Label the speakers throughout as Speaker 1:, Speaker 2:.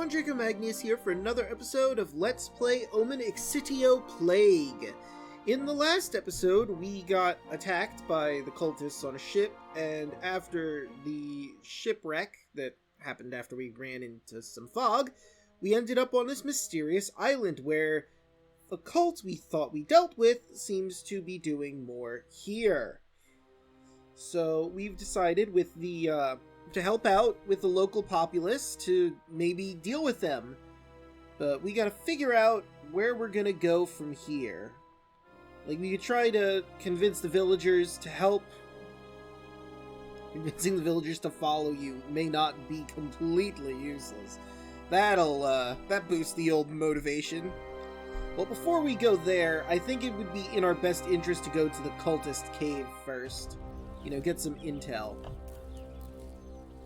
Speaker 1: everyone, Draco Magnius here for another episode of Let's Play Omen Exitio Plague. In the last episode, we got attacked by the cultists on a ship, and after the shipwreck that happened after we ran into some fog, we ended up on this mysterious island where the cult we thought we dealt with seems to be doing more here. So we've decided with the, to help out with the local populace to maybe deal with them. But we gotta figure out where we're gonna go from here. Like, we could try to convince the villagers to help. Convincing the villagers to follow you may not be completely useless. That boosts the old motivation. Well, before we go there, I think it would be in our best interest to go to the cultist cave first. You know, get some intel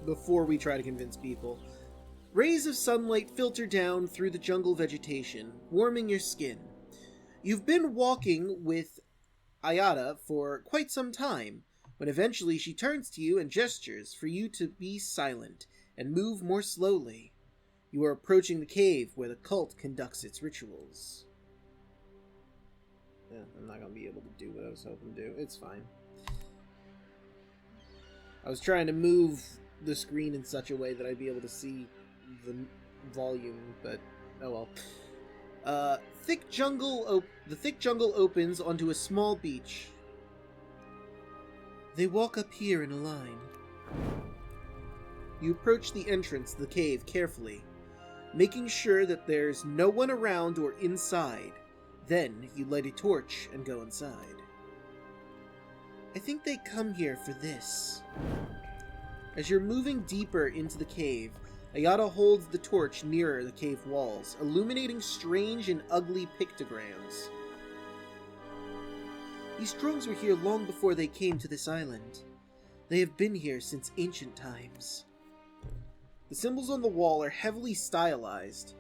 Speaker 1: before we try to convince people. Rays of sunlight filter down through the jungle vegetation, warming your skin. You've been walking with Ayada for quite some time, when eventually she turns to you and gestures for you to be silent and move more slowly. You are approaching the cave where the cult conducts its rituals. Yeah, I'm not going to be able to do what I was hoping to do. It's fine. I was trying to move the screen in such a way that I'd be able to see the volume, but oh well. The thick jungle opens onto a small beach. They walk up here in a line. You approach the entrance to the cave carefully, making sure that there's no one around or inside. Then you light a torch and go inside. I think they come here for this. As you're moving deeper into the cave, Ayada holds the torch nearer the cave walls, illuminating strange and ugly pictograms. These drones were here long before they came to this island. They have been here since ancient times. The symbols on the wall are heavily stylized,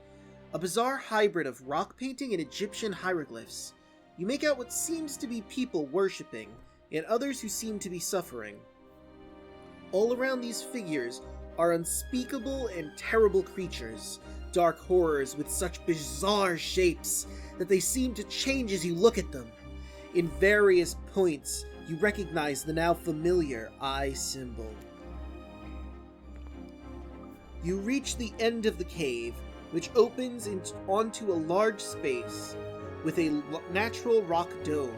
Speaker 1: a bizarre hybrid of rock painting and Egyptian hieroglyphs. You make out what seems to be people worshipping, and others who seem to be suffering. All around these figures are unspeakable and terrible creatures, dark horrors with such bizarre shapes that they seem to change as you look at them. In various points, you recognize the now familiar eye symbol. You reach the end of the cave, which opens onto a large space with a natural rock dome.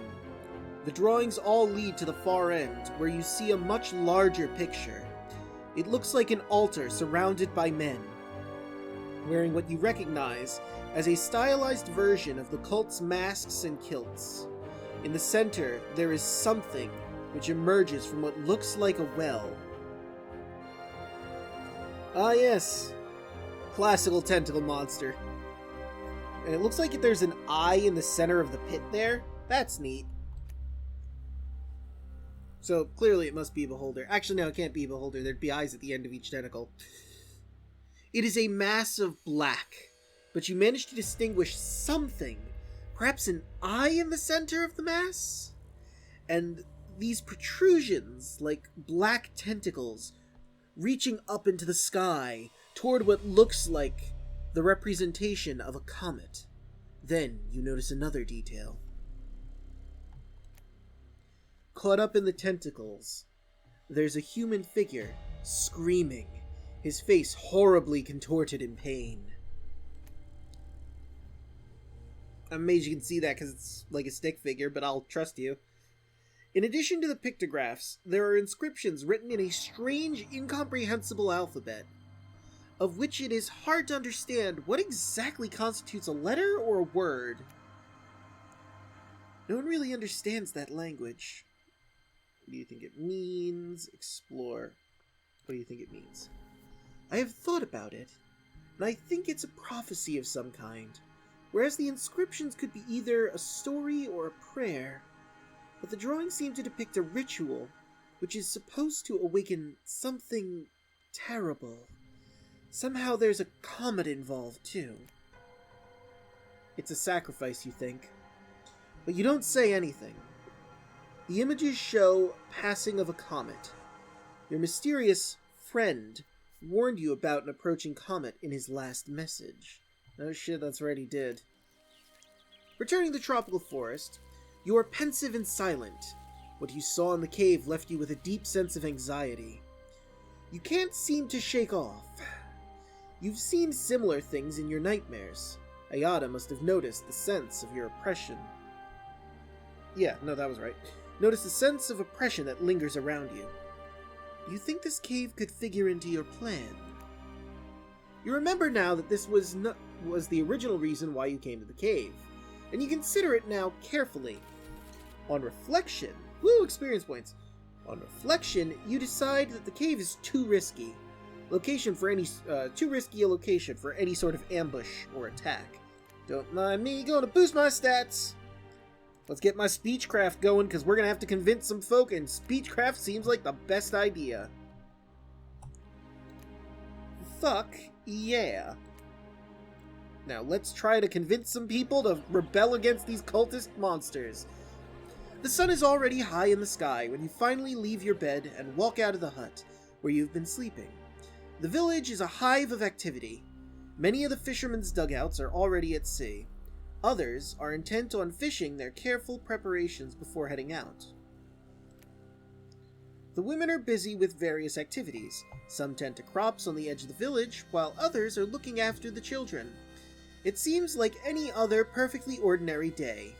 Speaker 1: The drawings all lead to the far end, where you see a much larger picture. It looks like an altar surrounded by men, wearing what you recognize as a stylized version of the cult's masks and kilts. In the center, there is something which emerges from what looks like a well. Ah yes, classical tentacle monster. And it looks like there's an eye in the center of the pit there. That's neat. So, clearly it must be a beholder. Actually, no, it can't be a beholder. There'd be eyes at the end of each tentacle. It is a mass of black, but you manage to distinguish something. Perhaps an eye in the center of the mass? And these protrusions, like black tentacles, reaching up into the sky toward what looks like the representation of a comet. Then you notice another detail. Caught up in the tentacles, there's a human figure, screaming, his face horribly contorted in pain. I'm amazed you can see that because it's like a stick figure, but I'll trust you. In addition to the pictographs, there are inscriptions written in a strange, incomprehensible alphabet, of which it is hard to understand what exactly constitutes a letter or a word. No one really understands that language. What do you think it means? Explore. What do you think it means? I have thought about it, and I think it's a prophecy of some kind, whereas the inscriptions could be either a story or a prayer, but the drawings seem to depict a ritual, which is supposed to awaken something terrible. Somehow there's a comet involved, too. It's a sacrifice, you think, but you don't say anything. The images show passing of a comet. Your mysterious friend warned you about an approaching comet in his last message. Oh shit, that's right, he did. Returning to the tropical forest, you are pensive and silent. What you saw in the cave left you with a deep sense of anxiety. You can't seem to shake off. You've seen similar things in your nightmares. Ayada must have noticed the sense of your oppression. Yeah, no, that was right. Notice the sense of oppression that lingers around you. Do you think this cave could figure into your plan? You remember now that this was the original reason why you came to the cave, and you consider it now carefully. On reflection, woo, experience points. On reflection, you decide that the cave is too risky. Too risky a location for any sort of ambush or attack. Don't mind me, gonna boost my stats. Let's get my speechcraft going, because we're gonna have to convince some folk, and speechcraft seems like the best idea. Fuck yeah. Now let's try to convince some people to rebel against these cultist monsters. The sun is already high in the sky when you finally leave your bed and walk out of the hut where you've been sleeping. The village is a hive of activity. Many of the fishermen's dugouts are already at sea. Others are intent on finishing their careful preparations before heading out. The women are busy with various activities. Some tend to crops on the edge of the village, while others are looking after the children. It seems like any other perfectly ordinary day.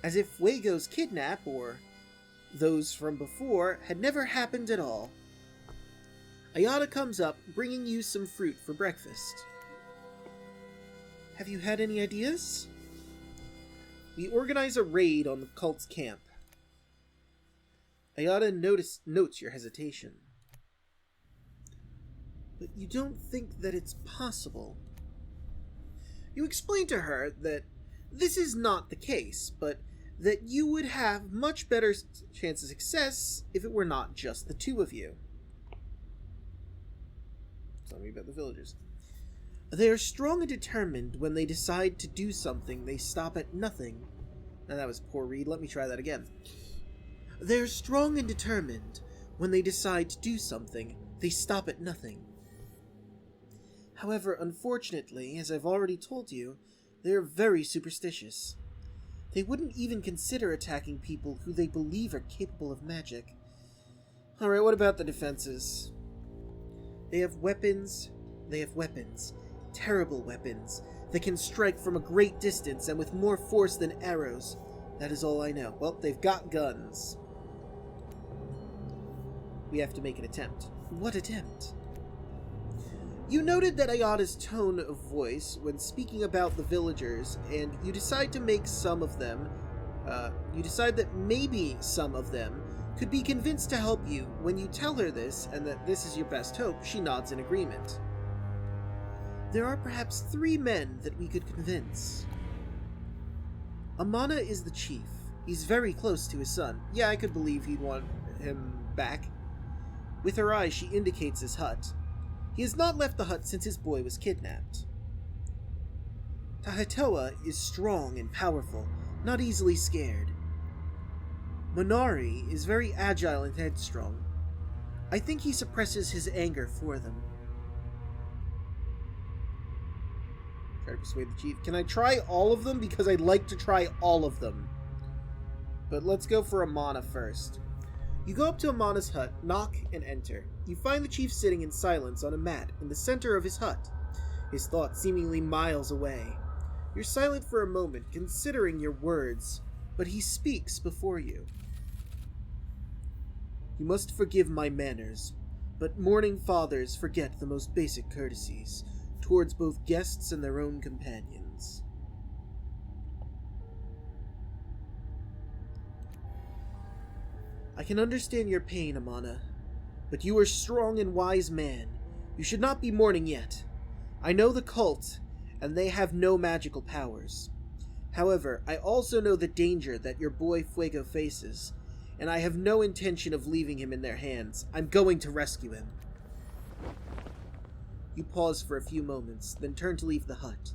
Speaker 1: As if Fuego's kidnap, or those from before, had never happened at all. Ayada comes up, bringing you some fruit for breakfast. Have you had any ideas? We organize a raid on the cult's camp. Ayada notes your hesitation. But you don't think that it's possible. You explain to her that this is not the case, but that you would have much better chance of success if it were not just the two of you. Tell me about the villagers. They are strong and determined. When they decide to do something, they stop at nothing. Now that was a poor read. Let me try that again. They are strong and determined. When they decide to do something, they stop at nothing. However, unfortunately, as I've already told you, they are very superstitious. They wouldn't even consider attacking people who they believe are capable of magic. Alright, what about the defenses? They have weapons. Terrible weapons. That can strike from a great distance and with more force than arrows. That is all I know. Well, they've got guns. We have to make an attempt. What attempt? You noted that Ayada's tone of voice when speaking about the villagers, and you decide to make some of them, you decide that maybe some of them could be convinced to help you. When you tell her this, and that this is your best hope, she nods in agreement. There are perhaps 3 men that we could convince. Amana is the chief. He's very close to his son. Yeah, I could believe he'd want him back. With her eyes, she indicates his hut. He has not left the hut since his boy was kidnapped. Tahitoa is strong and powerful, not easily scared. Monari is very agile and headstrong. I think he suppresses his anger for them. Try to persuade the chief. Can I try all of them? Because I'd like to try all of them. But let's go for Amana first. You go up to Amana's hut, knock, and enter. You find the chief sitting in silence on a mat in the center of his hut, his thoughts seemingly miles away. You're silent for a moment, considering your words, but he speaks before you. You must forgive my manners, but mourning fathers forget the most basic courtesies towards both guests and their own companions. I can understand your pain, Amana, but you are a strong and wise man. You should not be mourning yet. I know the cult, and they have no magical powers. However, I also know the danger that your boy Fuego faces, and I have no intention of leaving him in their hands. I'm going to rescue him. You pause for a few moments, then turn to leave the hut.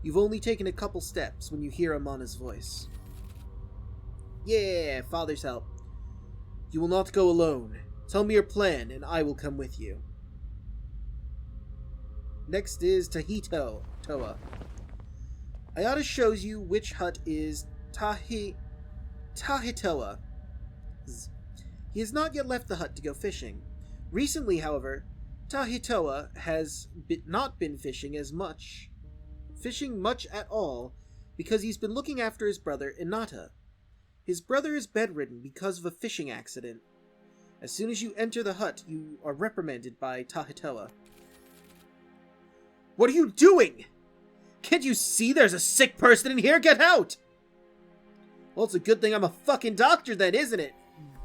Speaker 1: You've only taken a couple steps when you hear Amana's voice. Yeah, father's help. You will not go alone. Tell me your plan, and I will come with you. Next is Toa. Ayada shows you which hut is Tahitoa. He has not yet left the hut to go fishing. Recently, however, Tahitoa has not been fishing much at all, because he's been looking after his brother Inata. His brother is bedridden because of a fishing accident. As soon as you enter the hut, you are reprimanded by Tahitoa. What are you doing? Can't you see there's a sick person in here? Get out! Well, it's a good thing I'm a fucking doctor then, isn't it?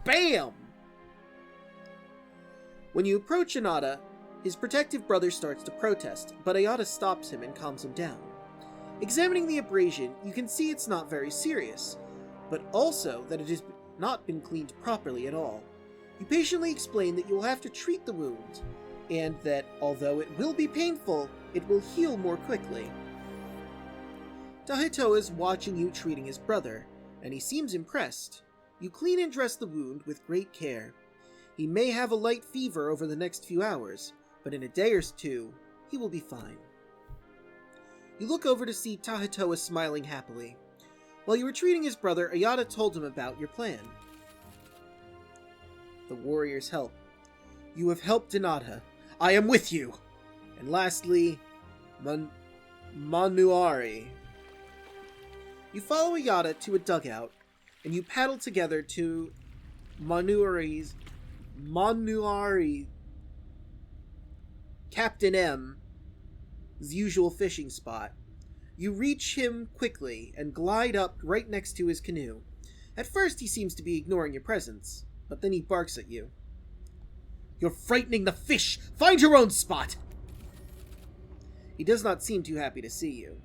Speaker 1: Bam! When you approach Inata, his protective brother starts to protest, but Ayada stops him and calms him down. Examining the abrasion, you can see it's not very serious, but also that it has not been cleaned properly at all. You patiently explain that you will have to treat the wound, and that, although it will be painful, it will heal more quickly. Tahitoa is watching you treating his brother, and he seems impressed. You clean and dress the wound with great care. He may have a light fever over the next few hours, but in a day or two, he will be fine. You look over to see Tahitoa smiling happily. While you were treating his brother, Ayada told him about your plan. The warrior's help. You have helped Inata. I am with you! And lastly, Manuari. You follow Ayada to a dugout, and you paddle together to Manuari, Captain M's usual fishing spot. You reach him quickly and glide up right next to his canoe. At first he seems to be ignoring your presence, but then he barks at you. You're frightening the fish! Find your own spot! He does not seem too happy to see you.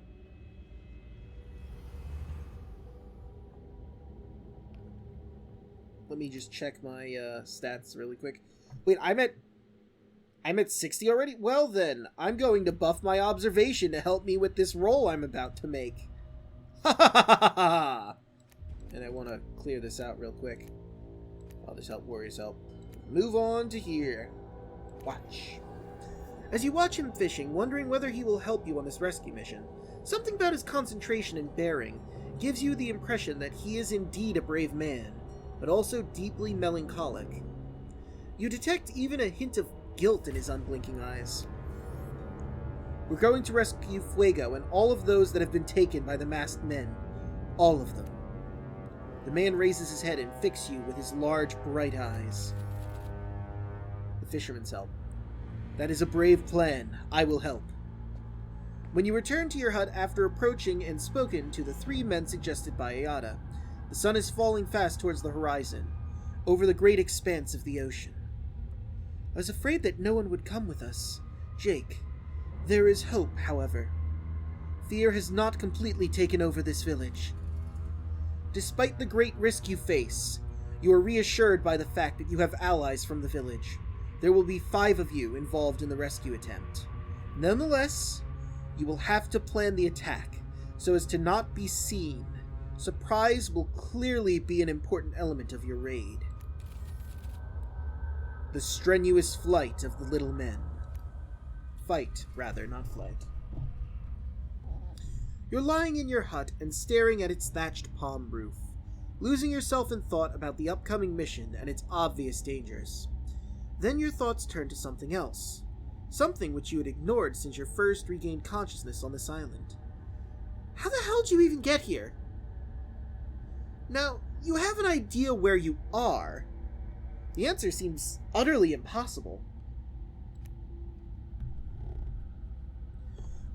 Speaker 1: Let me just check my stats really quick. Wait, I'm at 60 already? Well then, I'm going to buff my observation to help me with this roll I'm about to make. Ha ha ha ha ha! And I want to clear this out real quick. Others help, warriors help. Move on to here. Watch. As you watch him fishing, wondering whether he will help you on this rescue mission, something about his concentration and bearing gives you the impression that he is indeed a brave man, but also deeply melancholic. You detect even a hint of guilt in his unblinking eyes. We're going to rescue Fuego and all of those that have been taken by the masked men. All of them. The man raises his head and fixes you with his large, bright eyes. The fisherman's help. That is a brave plan. I will help. When you return to your hut after approaching and spoken to the 3 men suggested by Ayada, the sun is falling fast towards the horizon, over the great expanse of the ocean. I was afraid that no one would come with us. Jake, there is hope, however. Fear has not completely taken over this village. Despite the great risk you face, you are reassured by the fact that you have allies from the village. There will be 5 of you involved in the rescue attempt. Nonetheless, you will have to plan the attack so as to not be seen. Surprise will clearly be an important element of your raid. The strenuous flight of the little men. Fight, rather, not flight. You're lying in your hut and staring at its thatched palm roof, losing yourself in thought about the upcoming mission and its obvious dangers. Then your thoughts turn to something else, something which you had ignored since your first regained consciousness on this island. How the hell did you even get here? Now, you have an idea where you are. The answer seems utterly impossible.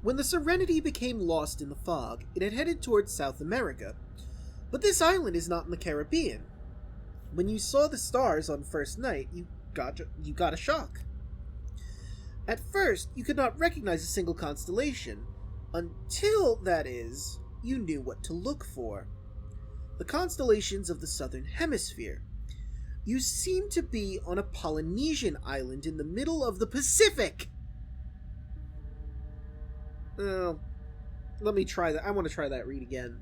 Speaker 1: When the Serenity became lost in the fog, it had headed towards South America. But this island is not in the Caribbean. When you saw the stars on first night, you got a shock. At first, you could not recognize a single constellation, until, that is, you knew what to look for. The constellations of the southern hemisphere. You seem to be on a Polynesian island in the middle of the Pacific! Let me try that. I want to try that read again.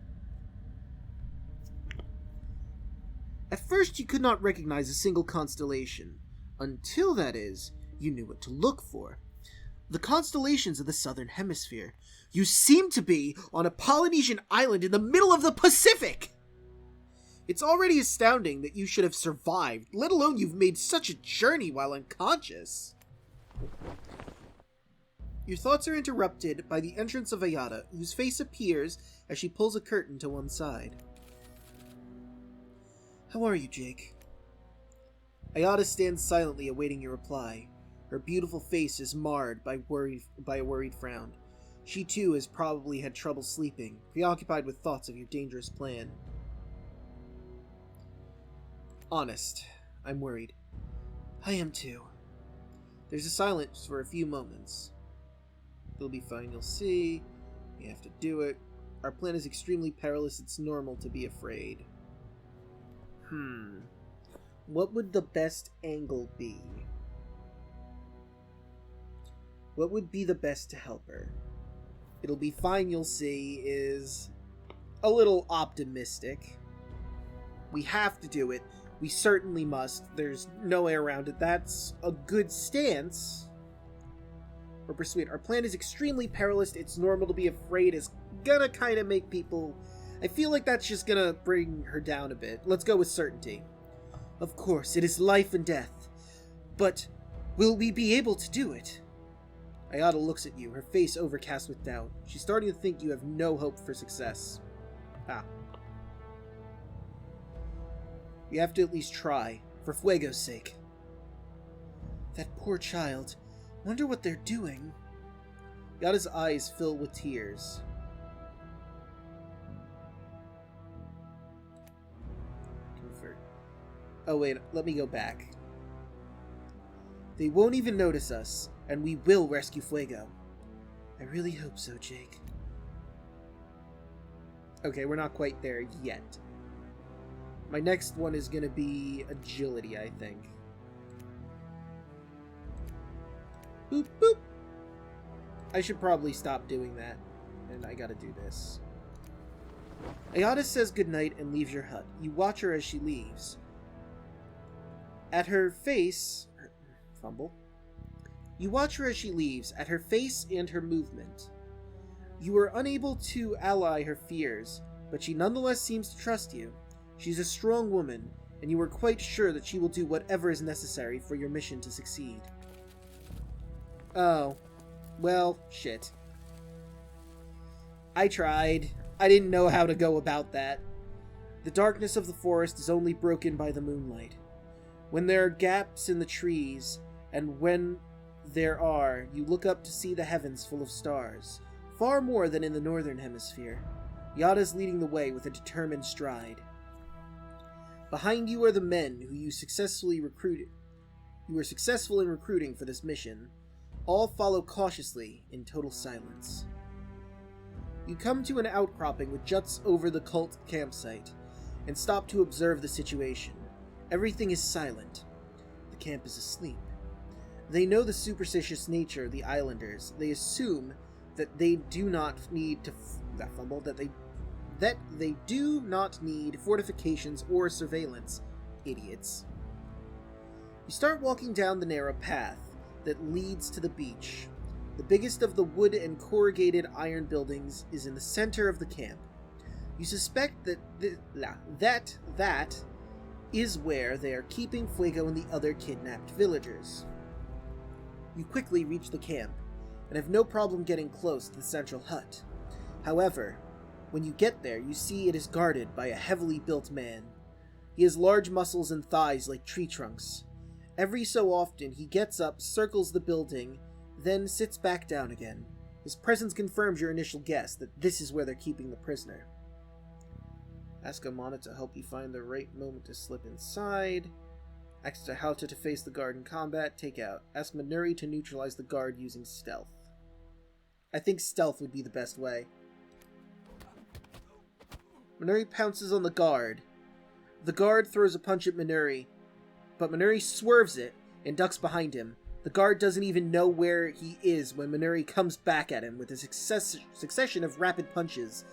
Speaker 1: At first, you could not recognize a single constellation, until, that is, you knew what to look for. the constellations of the southern hemisphere. You seem to be on a Polynesian island in the middle of the Pacific! It's already astounding that you should have survived, let alone you've made such a journey while unconscious. Your thoughts are interrupted by the entrance of Ayada, whose face appears as she pulls a curtain to one side. How are you, Jake? Ayada stands silently awaiting your reply. Her beautiful face is marred by a worried frown. She too has probably had trouble sleeping, preoccupied with thoughts of your dangerous plan. Honest, I'm worried. I am too. There's a silence for a few moments. It'll be fine, you'll see. You have to do it. Our plan is extremely perilous, it's normal to be afraid. What would the best angle be? What would be the best to help her? It'll be fine, you'll see, is a little optimistic. We have to do it. We certainly must. There's no way around it. That's a good stance. Or persuade. Our plan is extremely perilous. It's normal to be afraid. Is gonna kind of make people... I feel like that's just gonna bring her down a bit. Let's go with certainty. Of course, it is life and death. But will we be able to do it? Ayada looks at you, her face overcast with doubt. She's starting to think you have no hope for success. You have to at least try, for Fuego's sake. That poor child. Wonder what they're doing. Yada's eyes fill with tears. Oh wait, let me go back. They won't even notice us, and we will rescue Fuego. I really hope so, Jake. Okay, we're not quite there yet. My next one is going to be agility, I think. Boop, boop. I should probably stop doing that, and I gotta do this. Ayada says goodnight and leaves your hut. You watch her as she leaves. At her face... Fumble. You watch her as she leaves, at her face and her movement. You are unable to ally her fears, but she nonetheless seems to trust you. She's a strong woman, and you are quite sure that she will do whatever is necessary for your mission to succeed. Oh. Well, shit. I tried. I didn't know how to go about that. The darkness of the forest is only broken by the moonlight. When there are gaps in the trees, and when there are, you look up to see the heavens full of stars, far more than in the northern hemisphere. Yada's leading the way with a determined stride. Behind you are the men who you successfully recruited. You were successful in recruiting for this mission. All follow cautiously in total silence. You come to an outcropping which juts over the cult campsite, and stop to observe the situation. Everything is silent. The camp is asleep. They know the superstitious nature of the islanders. They assume that they do not need to that they do not need fortifications or surveillance. Idiots. You start walking down the narrow path that leads to the beach. The biggest of the wood and corrugated iron buildings is in the center of the camp. You suspect that that is where they are keeping Fuego and the other kidnapped villagers. You quickly reach the camp, and have no problem getting close to the central hut. However, when you get there, you see it is guarded by a heavily built man. He has large muscles and thighs like tree trunks. Every so often, he gets up, circles the building, then sits back down again. His presence confirms your initial guess that this is where they're keeping the prisoner. Ask OMoMaH to help you find the right moment to slip inside. Ask Tahauta to face the guard in combat. Take out. Ask Minuri to neutralize the guard using stealth. I think stealth would be the best way. Minuri pounces on the guard. The guard throws a punch at Minuri, but Minuri swerves it and ducks behind him. The guard doesn't even know where he is when Minuri comes back at him with a succession of rapid punches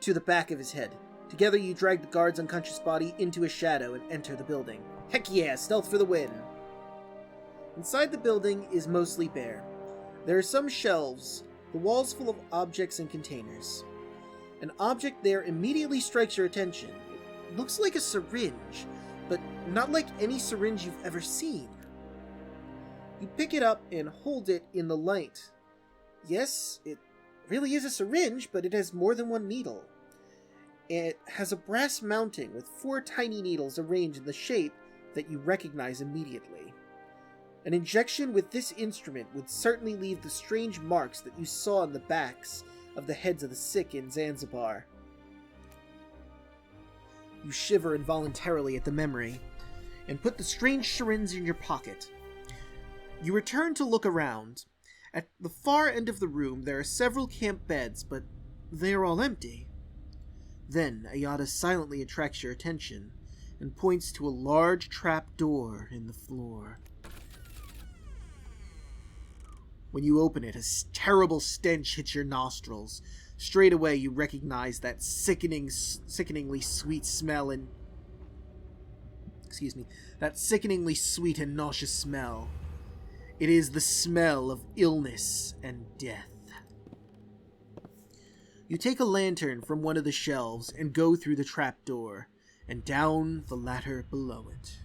Speaker 1: to the back of his head. Together you drag the guard's unconscious body into a shadow and enter the building. Heck yeah, stealth for the win! Inside the building is mostly bare. There are some shelves, the walls full of objects and containers. An object there immediately strikes your attention. It looks like a syringe, but not like any syringe you've ever seen. You pick it up and hold it in the light. Yes, it really is a syringe, but it has more than one needle. It has a brass mounting with 4 tiny needles arranged in the shape that you recognize immediately. An injection with this instrument would certainly leave the strange marks that you saw on the backs of the heads of the sick in Zanzibar. You shiver involuntarily at the memory, and put the strange syringe in your pocket. You return to look around. At the far end of the room there are several camp beds, but they are all empty. Then Ayada silently attracts your attention, and points to a large trap door in the floor. When you open it, a terrible stench hits your nostrils. Straight away you recognize that sickeningly sweet smell and... that sickeningly sweet and nauseous smell. It is the smell of illness and death. You take a lantern from one of the shelves and go through the trapdoor, and down the ladder below it.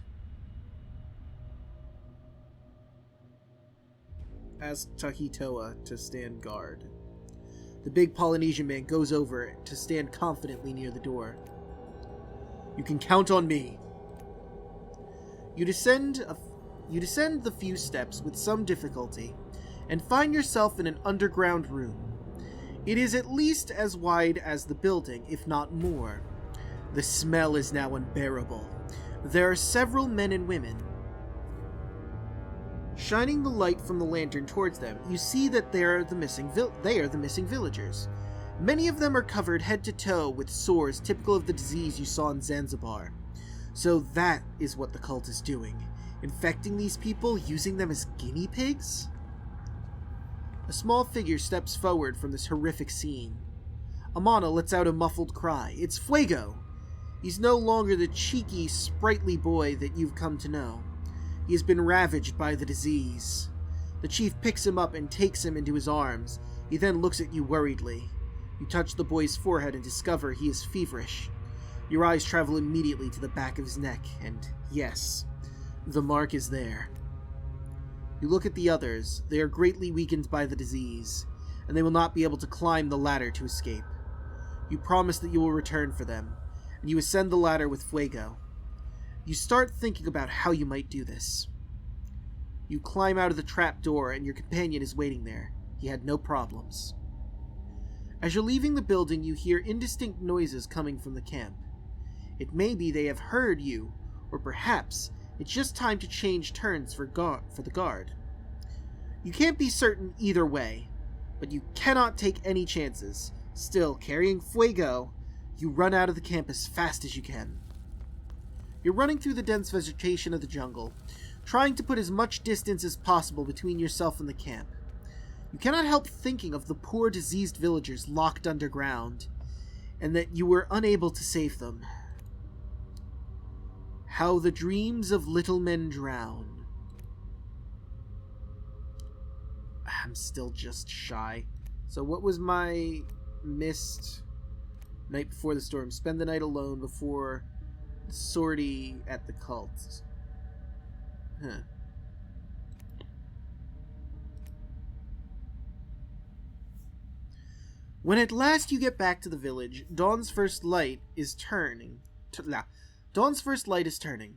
Speaker 1: Ask Tahitoa to stand guard. The big Polynesian man goes over to stand confidently near the door. You can count on me. You descend the few steps with some difficulty, and find yourself in an underground room. It is at least as wide as the building, if not more. The smell is now unbearable. There are several men and women. Shining the light from the lantern towards them, you see that they are the missing villagers. Many of them are covered head to toe with sores typical of the disease you saw in Zanzibar. So that is what the cult is doing. Infecting these people, using them as guinea pigs? A small figure steps forward from this horrific scene. Amana lets out a muffled cry. It's Fuego! He's no longer the cheeky, sprightly boy that you've come to know. He has been ravaged by the disease. The chief picks him up and takes him into his arms. He then looks at you worriedly. You touch the boy's forehead and discover he is feverish. Your eyes travel immediately to the back of his neck, and yes, the mark is there. You look at the others. They are greatly weakened by the disease, and they will not be able to climb the ladder to escape. You promise that you will return for them, and you ascend the ladder with Fuego. You start thinking about how you might do this. You climb out of the trap door, and your companion is waiting there. He had no problems. As you're leaving the building, you hear indistinct noises coming from the camp. It may be they have heard you, or perhaps it's just time to change turns for the guard. You can't be certain either way, but you cannot take any chances. Still, carrying Fuego, you run out of the camp as fast as you can. You're running through the dense vegetation of the jungle, trying to put as much distance as possible between yourself and the camp. You cannot help thinking of the poor diseased villagers locked underground, and that you were unable to save them. How the dreams of little men drown. I'm still just shy. So what was my missed night before the storm? Spend the night alone before sortie at the cult. Huh. When at last you get back to the village, Dawn's first light is turning. Dawn's first light is turning.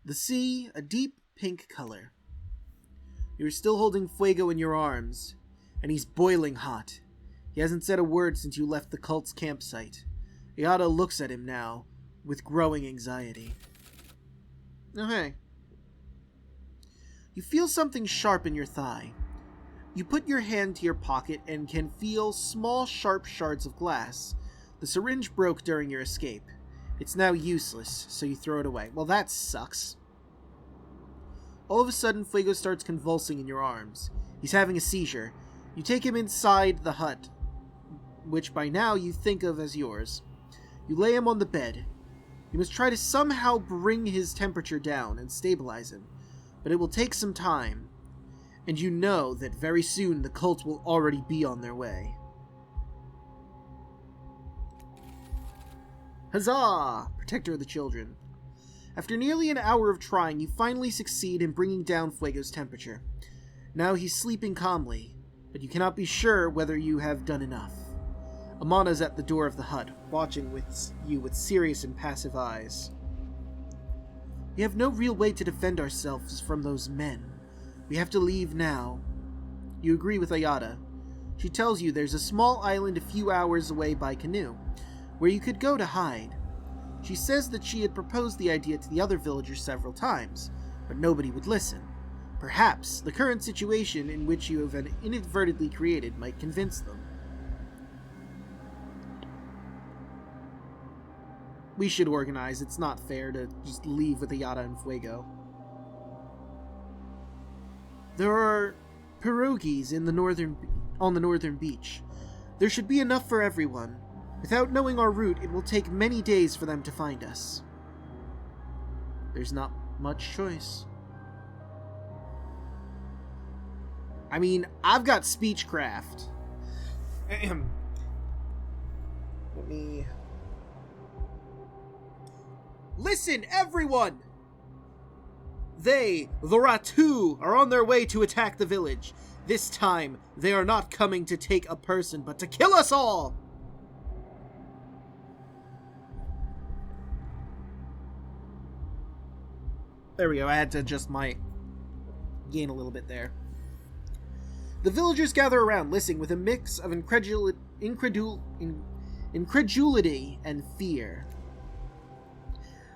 Speaker 1: The sea, a deep pink color. You are still holding Fuego in your arms, and he's boiling hot. He hasn't said a word since you left the cult's campsite. Ayada looks at him now, with growing anxiety. Oh, hey. You feel something sharp in your thigh. You put your hand to your pocket and can feel small, sharp shards of glass. The syringe broke during your escape. It's now useless, so you throw it away. Well, that sucks. All of a sudden, Fuego starts convulsing in your arms. He's having a seizure. You take him inside the hut, which by now you think of as yours. You lay him on the bed. You must try to somehow bring his temperature down and stabilize him, but it will take some time. and you know that very soon the cult will already be on their way. Huzzah! Protector of the children. After nearly an hour of trying, you finally succeed in bringing down Fuego's temperature. Now he's sleeping calmly, but you cannot be sure whether you have done enough. Amana's at the door of the hut, watching you with serious and passive eyes. We have no real way to defend ourselves from those men. We have to leave now. You agree with Ayada. She tells you there's a small island a few hours away by canoe, where you could go to hide. She says that she had proposed the idea to the other villagers several times, but nobody would listen. Perhaps the current situation in which you have inadvertently created might convince them. We should organize. It's not fair to just leave with Ayada and Fuego. There are pierogies on the northern beach. There should be enough for everyone. Without knowing our route, it will take many days for them to find us. There's not much choice. I mean, I've got speechcraft. Let me... Listen, everyone! They, the Ratu, are on their way to attack the village. This time, they are not coming to take a person, but to kill us all! There we go, I had to adjust my gain a little bit there. The villagers gather around, listening with a mix of incredulity and fear.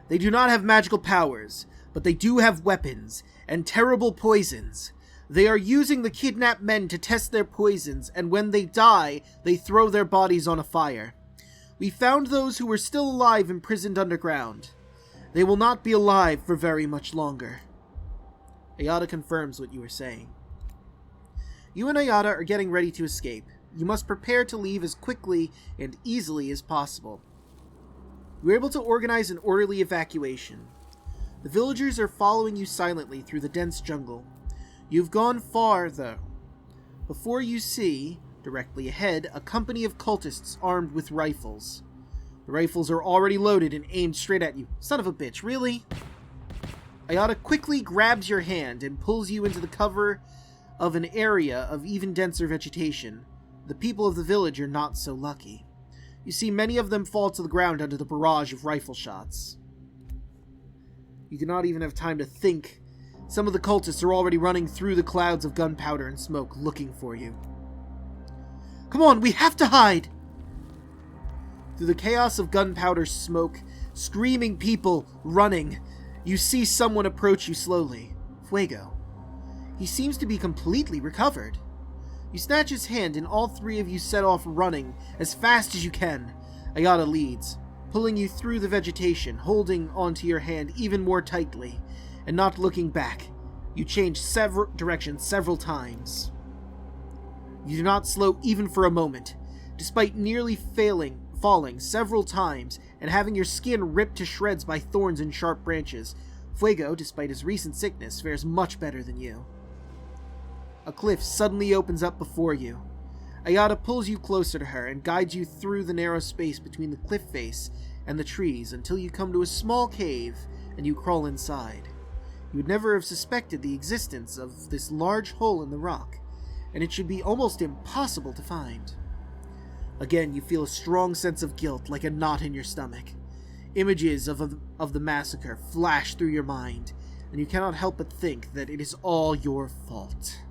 Speaker 1: They do not have magical powers, but they do have weapons and terrible poisons. They are using the kidnapped men to test their poisons, and when they die, they throw their bodies on a fire. We found those who were still alive imprisoned underground. They will not be alive for very much longer. Ayada confirms what you are saying. You and Ayada are getting ready to escape. You must prepare to leave as quickly and easily as possible. You are able to organize an orderly evacuation. The villagers are following you silently through the dense jungle. You've gone far, though. Before you see, directly ahead, a company of cultists armed with rifles. The rifles are already loaded and aimed straight at you. Son of a bitch, really? Ayada quickly grabs your hand and pulls you into the cover of an area of even denser vegetation. The people of the village are not so lucky. You see many of them fall to the ground under the barrage of rifle shots. You do not even have time to think. Some of the cultists are already running through the clouds of gunpowder and smoke, looking for you. Come on, we have to hide! Through the chaos of gunpowder smoke, screaming people, running, you see someone approach you slowly. Fuego. He seems to be completely recovered. You snatch his hand and all three of you set off running as fast as you can. Ayada leads, pulling you through the vegetation, holding onto your hand even more tightly, and not looking back. You change directions several times. You do not slow even for a moment, despite nearly falling several times and having your skin ripped to shreds by thorns and sharp branches. Fuego, despite his recent sickness, fares much better than you. A cliff suddenly opens up before you. Ayada pulls you closer to her and guides you through the narrow space between the cliff face and the trees until you come to a small cave and you crawl inside. You would never have suspected the existence of this large hole in the rock, and it should be almost impossible to find. Again, you feel a strong sense of guilt, like a knot in your stomach. Images of the massacre flash through your mind, and you cannot help but think that it is all your fault.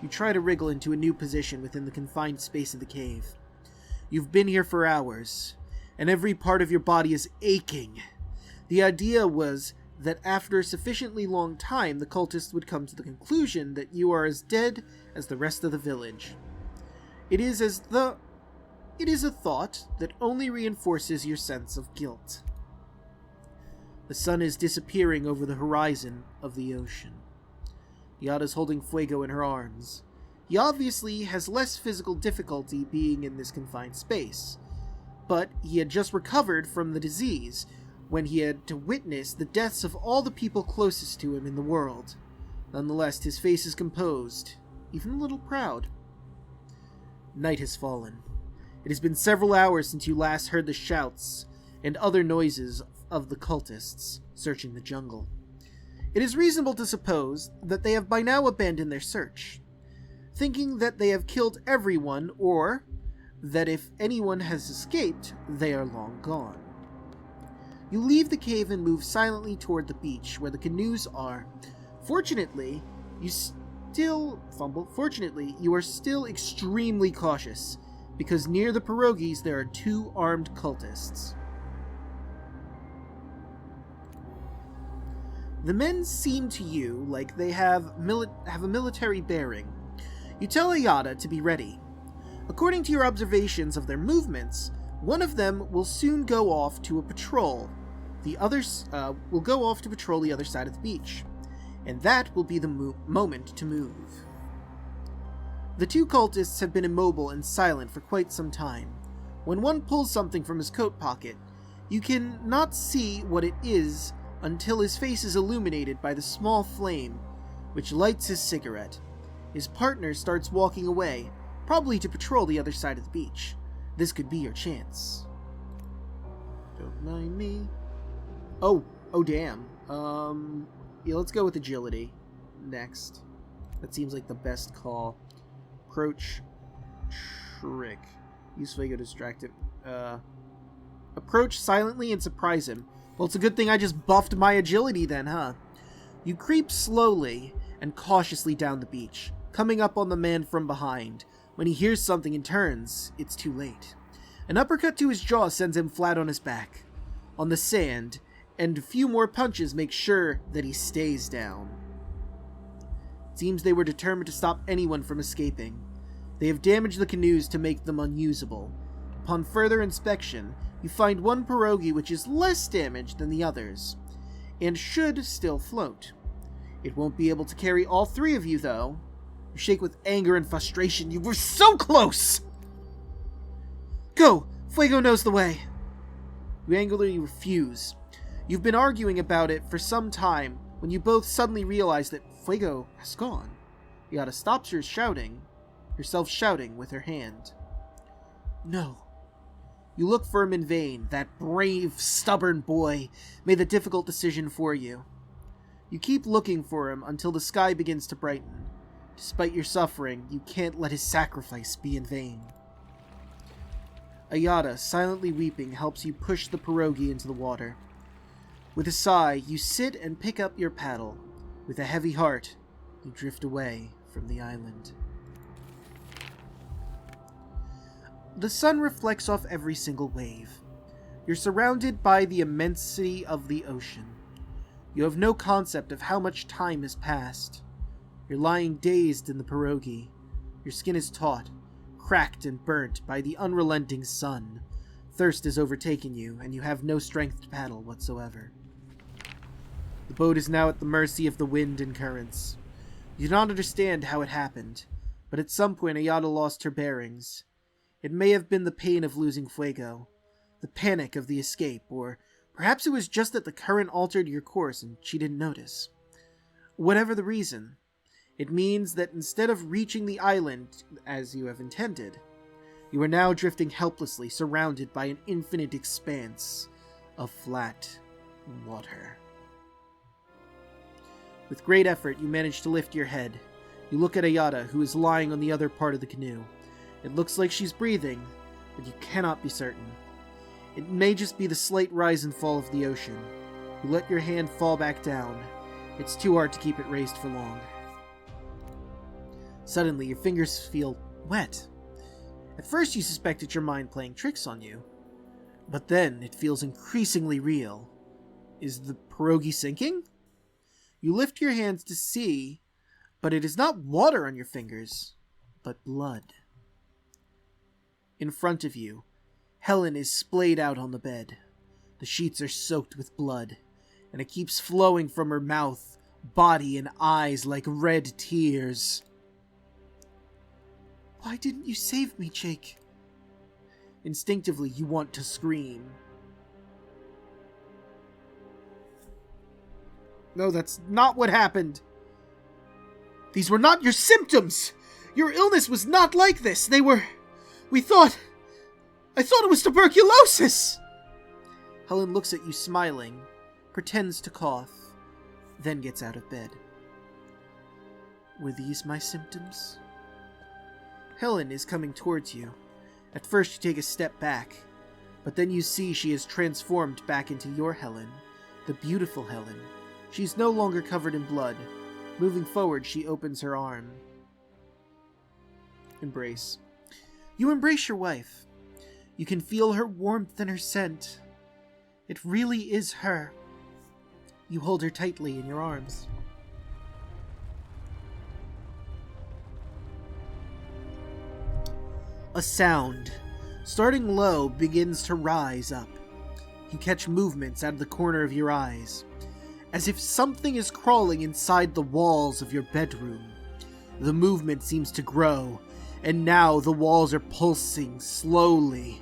Speaker 1: You try to wriggle into a new position within the confined space of the cave. You've been here for hours, and every part of your body is aching. The idea was that after a sufficiently long time, the cultists would come to the conclusion that you are as dead as the rest of the village. It is a thought that only reinforces your sense of guilt. The sun is disappearing over the horizon of the ocean. Yada's holding Fuego in her arms. He obviously has less physical difficulty being in this confined space, but he had just recovered from the disease when he had to witness the deaths of all the people closest to him in the world. Nonetheless, his face is composed, even a little proud. Night has fallen. It has been several hours since you last heard the shouts and other noises of the cultists searching the jungle. It is reasonable to suppose that they have by now abandoned their search, thinking that they have killed everyone, or that if anyone has escaped, they are long gone. You leave the cave and move silently toward the beach where the canoes are. Fortunately, you are still extremely cautious, because near the pierogies there are 2 armed cultists. The men seem to you like they have a military bearing. You tell Ayada to be ready. According to your observations of their movements, one of them will soon go off to a patrol. The others will go off to patrol the other side of the beach, and that will be the moment to move. The 2 cultists have been immobile and silent for quite some time. When one pulls something from his coat pocket, you can not see what it is until his face is illuminated by the small flame, which lights his cigarette. His partner starts walking away, probably to patrol the other side of the beach. This could be your chance. Don't mind me. Oh damn. Yeah, let's go with agility next. That seems like the best call. Approach, trick. Use Fuego to distract him. Approach silently and surprise him. Well, it's a good thing I just buffed my agility then, huh? You creep slowly and cautiously down the beach, coming up on the man from behind. When he hears something and turns, it's too late. An uppercut to his jaw sends him flat on his back, on the sand, and a few more punches make sure that he stays down. It seems they were determined to stop anyone from escaping. They have damaged the canoes to make them unusable. Upon further inspection, you find one pierogi which is less damaged than the others, and should still float. It won't be able to carry all 3 of you, though. You shake with anger and frustration. You were so close! Go! Fuego knows the way! You angrily refuse. You've been arguing about it for some time when you both suddenly realize that Fuego has gone. Yada stops herself shouting with her hand. No. You look for him in vain. That brave, stubborn boy made the difficult decision for you. You keep looking for him until the sky begins to brighten. Despite your suffering, you can't let his sacrifice be in vain. Ayada, silently weeping, helps you push the pierogi into the water. With a sigh, you sit and pick up your paddle. With a heavy heart, you drift away from the island. The sun reflects off every single wave. You're surrounded by the immensity of the ocean. You have no concept of how much time has passed. You're lying dazed in the pierogi. Your skin is taut, cracked and burnt by the unrelenting sun. Thirst has overtaken you, and you have no strength to paddle whatsoever. The boat is now at the mercy of the wind and currents. You do not understand how it happened, but at some point Ayada lost her bearings. It may have been the pain of losing Fuego, the panic of the escape, or perhaps it was just that the current altered your course and she didn't notice. Whatever the reason, it means that instead of reaching the island as you have intended, you are now drifting helplessly, surrounded by an infinite expanse of flat water. With great effort, you manage to lift your head. You look at Ayada, who is lying on the other part of the canoe. It looks like she's breathing, but you cannot be certain. It may just be the slight rise and fall of the ocean. You let your hand fall back down. It's too hard to keep it raised for long. Suddenly, your fingers feel wet. At first, you suspect it's your mind playing tricks on you. But then, it feels increasingly real. Is the pierogi sinking? You lift your hands to see, but it is not water on your fingers, but blood. In front of you, Helen is splayed out on the bed. The sheets are soaked with blood, and it keeps flowing from her mouth, body, and eyes like red tears. Why didn't you save me, Jake? Instinctively, you want to scream. No, that's not what happened. These were not your symptoms! Your illness was not like this! I thought it was tuberculosis! Helen looks at you smiling, pretends to cough, then gets out of bed. Were these my symptoms? Helen is coming towards you. At first you take a step back, but then you see she is transformed back into your Helen, the beautiful Helen. She's no longer covered in blood. Moving forward, she opens her arm. Embrace. You embrace your wife. You can feel her warmth and her scent. It really is her. You hold her tightly in your arms. A sound, starting low, begins to rise up. You catch movements out of the corner of your eyes, as if something is crawling inside the walls of your bedroom. The movement seems to grow, and now the walls are pulsing slowly,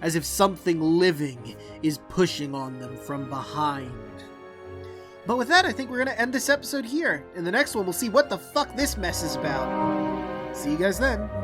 Speaker 1: as if something living is pushing on them from behind. But with that, I think we're going to end this episode here. In the next one, we'll see what the fuck this mess is about. See you guys then.